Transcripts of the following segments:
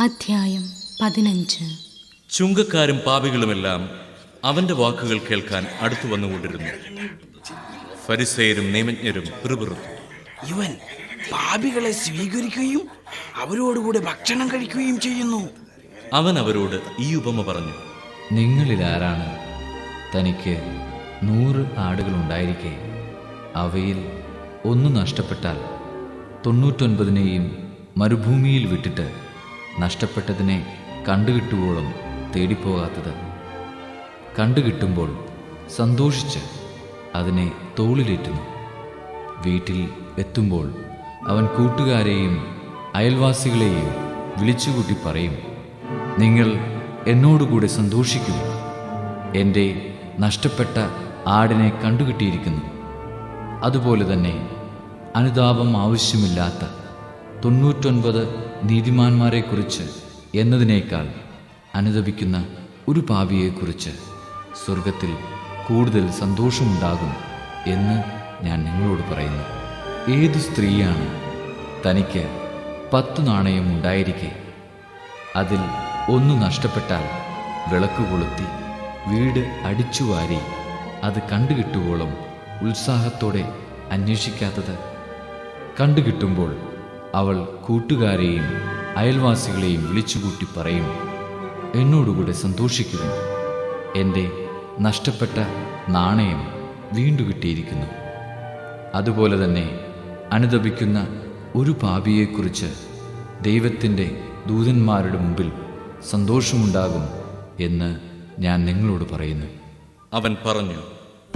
അധ്യായം 15. ചുങ്കക്കാരും പാപികളുമെല്ലാം അവന്റെ വാക്കുകൾ കേൾക്കാൻ അടുത്തു വന്നുകൊണ്ടിരുന്നു. ഫരിസേയരും നിയമജ്ഞരും പിറുപിറുത്തു, ഇവൻ പാപികളെ സ്വീകരിക്കുകയും അവരോടുകൂടെ ഭക്ഷണം കഴിക്കുകയും ചെയ്യുന്നു. അവൻ അവരോട് ഈ ഉപമ പറഞ്ഞു: നിങ്ങളിൽ ആരാണ് തനിക്ക് 100 ആടുകളുണ്ടായിരിക്കെ അവയിൽ ഒന്ന് നഷ്ടപ്പെട്ടാൽ 99നെയും മരുഭൂമിയിൽ വിട്ടിട്ട് നഷ്ടപ്പെട്ടതിനെ കണ്ടുകിട്ടുവോളം തേടിപ്പോകാത്തത്? കണ്ടുകിട്ടുമ്പോൾ സന്തോഷിച്ച് അതിനെ തോളിലേറ്റുന്നു. വീട്ടിൽ എത്തുമ്പോൾ അവൻ കൂട്ടുകാരെയും അയൽവാസികളെയും വിളിച്ചുകൂട്ടി പറയും, നിങ്ങൾ എന്നോടുകൂടെ സന്തോഷിക്കുക, എൻ്റെ നഷ്ടപ്പെട്ട ആടിനെ കണ്ടുകിട്ടിയിരിക്കുന്നു. അതുപോലെ തന്നെ അനുതാപം ആവശ്യമില്ലാത്ത 99 നീതിമാന്മാരെക്കുറിച്ച് എന്നതിനേക്കാൾ അനുതപിക്കുന്ന ഒരു പാപിയെക്കുറിച്ച് സ്വർഗത്തിൽ കൂടുതൽ സന്തോഷമുണ്ടാകും എന്ന് ഞാൻ നിങ്ങളോട് പറയുന്നു. ഏതു സ്ത്രീയാണ് തനിക്ക് 10 നാണയം ഉണ്ടായിരിക്കെ അതിൽ ഒന്ന് നഷ്ടപ്പെട്ടാൽ വിളക്ക് കൊളുത്തി വീട് അടിച്ചുവാരി അത് കണ്ടുകിട്ടുവോളം ഉത്സാഹത്തോടെ അന്വേഷിക്കാത്തത്? കണ്ടുകിട്ടുമ്പോൾ അവൾ കൂട്ടുകാരെയും അയൽവാസികളെയും വിളിച്ചുകൂട്ടി പറയും, എന്നോടുകൂടെ സന്തോഷിക്കുവിൻ, എൻ്റെ നഷ്ടപ്പെട്ട നാണയം വീണ്ടു കിട്ടിയിരിക്കുന്നു. അതുപോലെ തന്നെ അനുതപിക്കുന്ന ഒരു പാപിയെക്കുറിച്ച് ദൈവത്തിൻ്റെ ദൂതന്മാരുടെ മുമ്പിൽ സന്തോഷമുണ്ടാകും എന്ന് ഞാൻ നിങ്ങളോട് പറയുന്നു. അവൻ പറഞ്ഞു,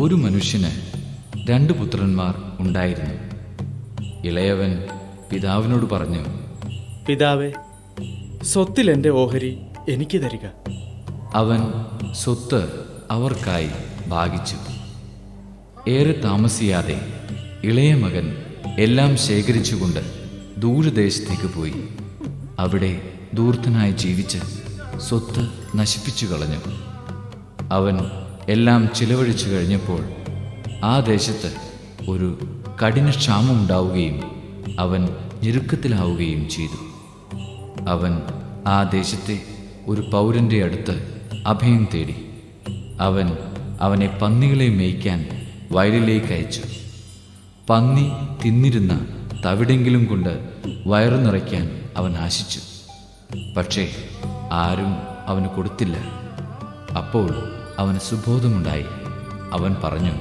ഒരു മനുഷ്യന് 2 പുത്രന്മാർ ഉണ്ടായിരുന്നു. ഇളയവൻ പിതാവിനോട് പറഞ്ഞു, പിതാവേ, സ്വത്തിൽ എൻ്റെ ഓഹരി എനിക്ക് തരിക. അവൻ സ്വത്ത് അവർക്കായി ഭാഗിച്ചു. ഏറെ താമസിയാതെ ഇളയ മകൻ എല്ലാം ശേഖരിച്ചുകൊണ്ട് ദൂരദേശത്തേക്ക് പോയി. അവിടെ ധൂർത്തനായി ജീവിച്ച് സ്വത്ത് നശിപ്പിച്ചു കളഞ്ഞു. അവൻ എല്ലാം ചിലവഴിച്ചു കഴിഞ്ഞപ്പോൾ ആ ദേശത്ത് ഒരു കഠിനക്ഷാമം ഉണ്ടാവുകയും അവൻ ഞെരുക്കത്തിലാവുകയും ചെയ്തു. അവൻ ആ ദേശത്തെ ഒരു പൗരൻ്റെ അടുത്ത് അഭയം തേടി. അവൻ അവനെ പന്നികളെ മേയ്ക്കാൻ വയലിലേക്ക് അയച്ചു. പന്നി തിന്നിരുന്ന തവിടെങ്കിലും കൊണ്ട് വയറു നിറയ്ക്കാൻ അവൻ ആശിച്ചു. പക്ഷേ ആരും അവന് കൊടുത്തില്ല. അപ്പോൾ അവന് സുബോധമുണ്ടായി. അവൻ പറഞ്ഞു,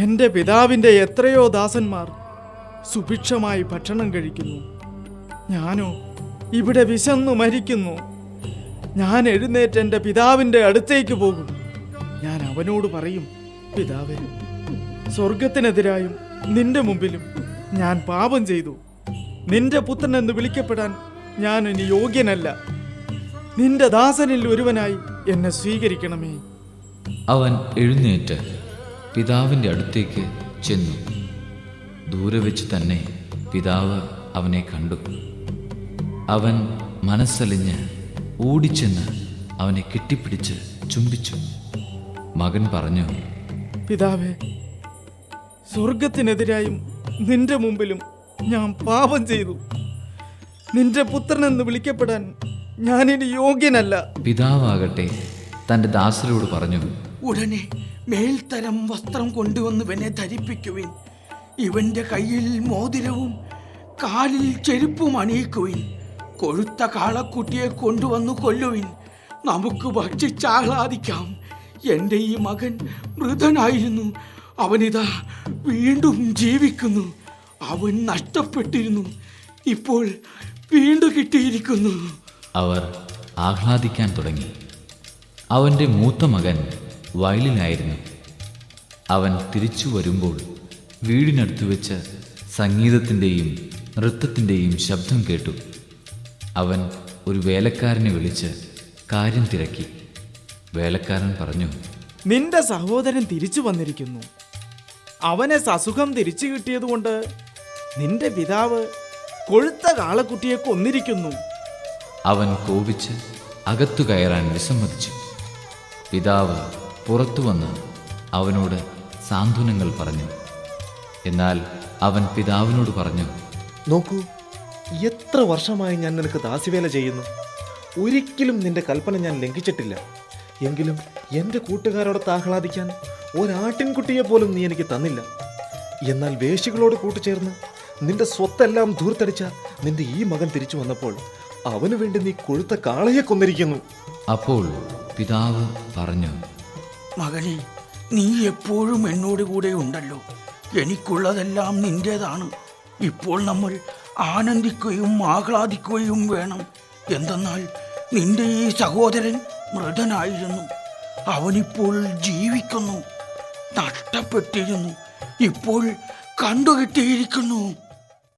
എൻ്റെ പിതാവിൻ്റെ എത്രയോ ദാസന്മാർ സുഭിക്ഷമായി ഭക്ഷണം കഴിക്കുന്നു, ഞാനോ ഇവിടെ വിശന്നു മരിക്കുന്നു. ഞാൻ എഴുന്നേറ്റ് എൻ്റെ പിതാവിൻ്റെ അടുത്തേക്ക് പോകും. ഞാൻ അവനോട് പറയും, പിതാവേ, സ്വർഗത്തിനെതിരായും നിന്റെ മുമ്പിലും ഞാൻ പാപം ചെയ്തു. നിന്റെ പുത്രൻ എന്ന് വിളിക്കപ്പെടാൻ ഞാൻ ഇനി യോഗ്യനല്ല. നിന്റെ ദാസനിൽ ഒരുവനായി എന്നെ സ്വീകരിക്കണമേ. അവൻ എഴുന്നേറ്റ് പിതാവിൻ്റെ അടുത്തേക്ക് ചെന്നു. ദൂരെ വെച്ച് തന്നെ പിതാവ് അവനെ കണ്ടു. അവൻ മനസ്സലിഞ്ഞ് ഓടിച്ചെന്ന് അവനെ കെട്ടിപ്പിടിച്ച് ചുംബിച്ചു. മകൻ പറഞ്ഞു, പിതാവേ, സ്വർഗത്തിനെതിരായും നിന്റെ മുമ്പിലും ഞാൻ പാപം ചെയ്തു. നിന്റെ പുത്രനെന്ന് വിളിക്കപ്പെടാൻ ഞാനിനി യോഗ്യനല്ല. പിതാവാകട്ടെ തൻ്റെ ദാസരോട് പറഞ്ഞു, ഉടനെ മേൽത്തരം വസ്ത്രം കൊണ്ടുവന്ന് ഇവനെ ധരിപ്പിക്കുവിൻ. ഇവന്റെ കയ്യിൽ മോതിരവും കാലിൽ ചെരുപ്പും അണിയിക്കുവിൻ. കൊഴുത്ത കാളക്കുട്ടിയെ കൊണ്ടുവന്ന് കൊല്ലുവിൻ. നമുക്ക് ഭക്ഷിച്ചാഹ്ലാദിക്കാം. എൻ്റെ ഈ മകൻ മൃതനായിരുന്നു, അവനിതാ വീണ്ടും ജീവിക്കുന്നു. അവൻ നഷ്ടപ്പെട്ടിരുന്നു, ഇപ്പോൾ വീണ്ടും കിട്ടിയിരിക്കുന്നു. അവർ ആഹ്ലാദിക്കാൻ തുടങ്ങി. അവൻ്റെ മൂത്ത മകൻ വയലിലായിരുന്നു. അവൻ തിരിച്ചു വരുമ്പോൾ വീടിനടുത്ത് വെച്ച് സംഗീതത്തിൻ്റെയും നൃത്തത്തിൻ്റെയും ശബ്ദം കേട്ടു. അവൻ ഒരു വേലക്കാരനെ വിളിച്ച് കാര്യം തിരക്കി. വേലക്കാരൻ പറഞ്ഞു, നിന്റെ സഹോദരൻ തിരിച്ചു വന്നിരിക്കുന്നു. അവനെ സസുഖം തിരിച്ചു കിട്ടിയതുകൊണ്ട് നിന്റെ പിതാവ് കൊഴുത്ത കാളക്കുട്ടിയെ കൊന്നിരിക്കുന്നു. അവൻ കോപിച്ച് അകത്തു കയറാൻ വിസമ്മതിച്ചു. പിതാവ് പുറത്തു വന്ന് അവനോട് സാന്ത്വനങ്ങൾ പറഞ്ഞു. എന്നാൽ അവൻ പിതാവിനോട് പറഞ്ഞു, നോക്കൂ, എത്ര വർഷമായി ഞാൻ നിനക്ക് ദാസ്യവേല ചെയ്യുന്നു. ഒരിക്കലും നിന്റെ കൽപ്പന ഞാൻ ലംഘിച്ചിട്ടില്ല. എങ്കിലും എൻ്റെ കൂട്ടുകാരോടൊത്ത് ആഹ്ലാദിക്കാൻ ഒരാട്ടിൻകുട്ടിയെ പോലും നീ എനിക്ക് തന്നില്ല. എന്നാൽ വേശികളോട് കൂട്ടുചേർന്ന് നിന്റെ സ്വത്തെല്ലാം ധൂർത്തടിച്ച നിന്റെ ഈ മകൻ തിരിച്ചു വന്നപ്പോൾ അവനു വേണ്ടി നീ കൊഴുത്ത കാളയെ കൊന്നിരിക്കുന്നു. അപ്പോൾ പിതാവ് പറഞ്ഞു, മകനെ, നീ എപ്പോഴും എന്നോട് കൂടെ ഉണ്ടല്ലോ. എനിക്കുള്ളതെല്ലാം നിന്റേതാണ്. ഇപ്പോൾ നമ്മൾ ആനന്ദിക്കുകയും ആഹ്ലാദിക്കുകയും വേണം. എന്തെന്നാൽ നിന്റെ ഈ സഹോദരൻ മൃതനായിരുന്നു, അവനിപ്പോൾ ജീവിക്കുന്നു. നഷ്ടപ്പെട്ടിരുന്നു, ഇപ്പോൾ കണ്ടുകിട്ടിയിരിക്കുന്നു.